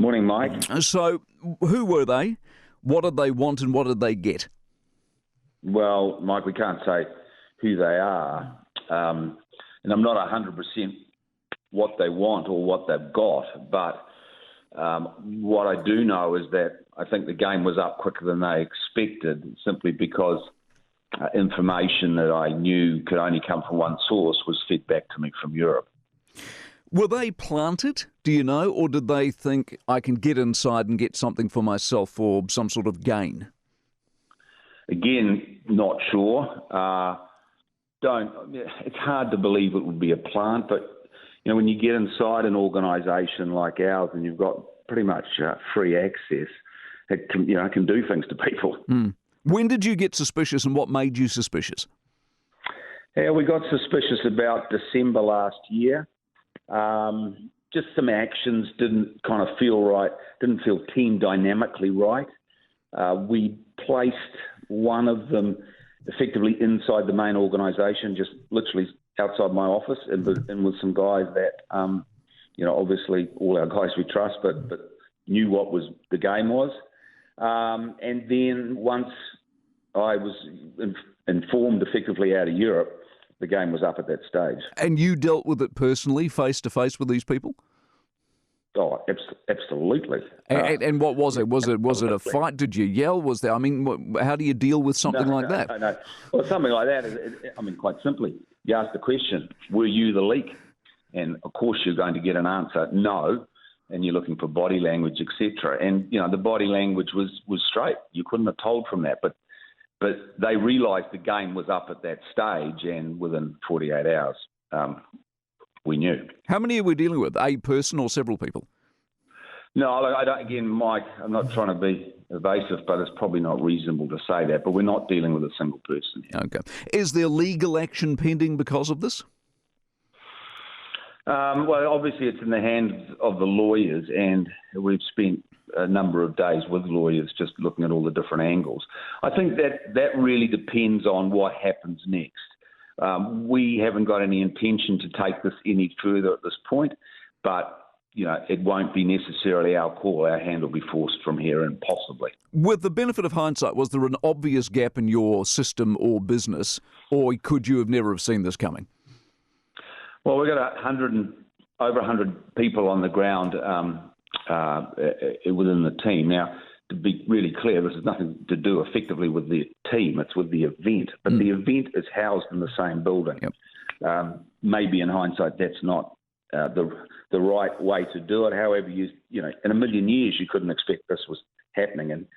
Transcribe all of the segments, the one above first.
Morning, Mike. So, who were they? What did they want and what did they get? Well, Mike, we can't say who they are. And I'm not 100% what they want or what they've got. But what I do know is that I think the game was up quicker than they expected, simply because information that I knew could only come from one source was fed back to me from Europe. Were they planted, do you know, or did they think I can get inside and get something for myself for some sort of gain? Again, not sure. It's hard to believe it would be a plant, but when you get inside an organisation like ours and you've got pretty much free access, it can do things to people. Mm. When did you get suspicious, and what made you suspicious? Yeah, we got suspicious about December last year. Just some actions didn't kind of feel right, didn't feel team dynamically right. We placed one of them effectively inside the main organisation, just literally outside my office, and with some guys that, obviously all our guys we trust, but knew what the game was. And then once I was informed effectively out of Europe, the game was up at that stage. And you dealt with it personally, face-to-face with these people? Oh, absolutely. And what was it? Was it a fight? Did you yell? Was there? I mean, how do you deal with something like that? No. Well, something like that, quite simply, you ask the question, were you the leak? And, of course, you're going to get an answer, no, and you're looking for body language, etc. And, the body language was straight. You couldn't have told from that. But they realised the game was up at that stage, and within 48 hours, we knew. How many are we dealing with? A person or several people? No, I don't. Again, Mike, I'm not trying to be evasive, but it's probably not reasonable to say that. But we're not dealing with a single person here. Okay. Is there legal action pending because of this? Well, obviously it's in the hands of the lawyers, and we've spent a number of days with lawyers just looking at all the different angles. I think that really depends on what happens next. We haven't got any intention to take this any further at this point, but it won't be necessarily our call. Our hand will be forced from here and possibly. With the benefit of hindsight, was there an obvious gap in your system or business, or could you have never have seen this coming? Well, we've got over 100 people on the ground within the team. Now, to be really clear, this has nothing to do effectively with the team. It's with the event. But the event is housed in the same building. Yep. Maybe in hindsight, that's not the right way to do it. However, in a million years, you couldn't expect this was happening. And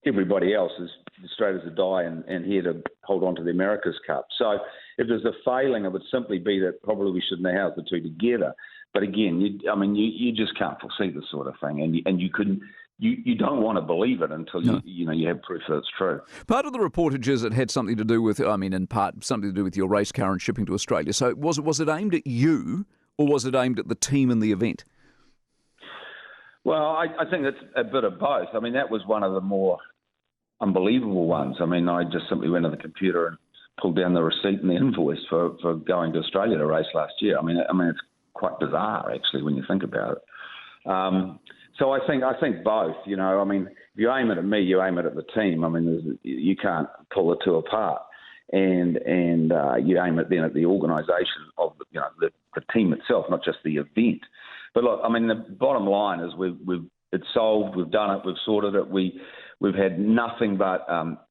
everybody else is straight as a die and here to hold on to the America's Cup. So if there's a failing, it would simply be that probably we shouldn't have housed the two together. But again, you just can't foresee this sort of thing, and you couldn't. You don't want to believe it until you have proof that it's true. Part of the reportage is it had something to do with, in part, something to do with your race car and shipping to Australia. So was it aimed at you, or was it aimed at the team and the event? Well, I think it's a bit of both. That was one of the more unbelievable ones. I just simply went to the computer and pulled down the receipt and the invoice for going to Australia to race last year. It's quite bizarre, actually, when you think about it. So I think both. If you aim it at me, you aim it at the team. You can't pull the two apart, and you aim it then at the organisation of the team itself, not just the event. But look, the bottom line is it's solved. We've done it. We've sorted it. We've had nothing but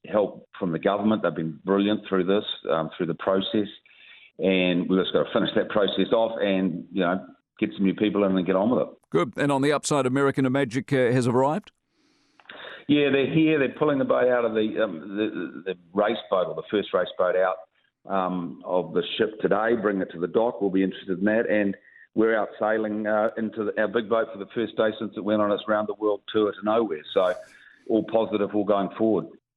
help from the government. They've been brilliant through this, through the process. And we've just got to finish that process off and, get some new people in and get on with it. Good. And on the upside, American Magic has arrived? Yeah, they're here. They're pulling the boat out of the race boat, or the first race boat out of the ship today, bring it to the dock. We'll be interested in that. And we're out sailing into our big boat for the first day since it went on its round the world tour to nowhere. So all positive, all going forward.